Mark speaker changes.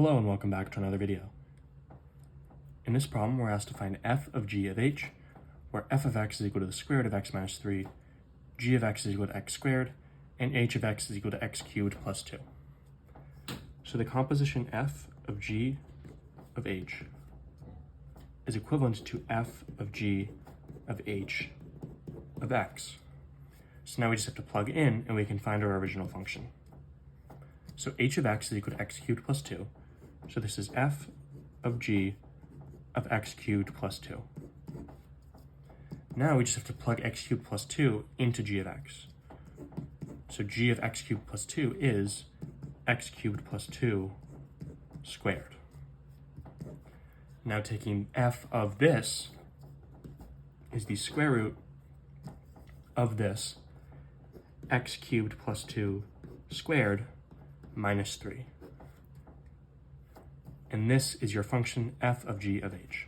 Speaker 1: Hello and welcome back to another video. In this problem, we're asked to find f of g of h, where f of x is equal to the square root of x minus 3, g of x is equal to x squared, and h of x is equal to x cubed plus 2. So the composition f of g of h is equivalent to f of g of h of x. So now we just have to plug in and we can find our original function. So h of x is equal to x cubed plus 2. So this is f of g of x cubed plus 2. Now we just have to plug x cubed plus 2 into g of x. So g of x cubed plus 2 is x cubed plus 2 squared. Now taking f of this is the square root of this x cubed plus 2 squared minus 3. And this is your function f of g of h.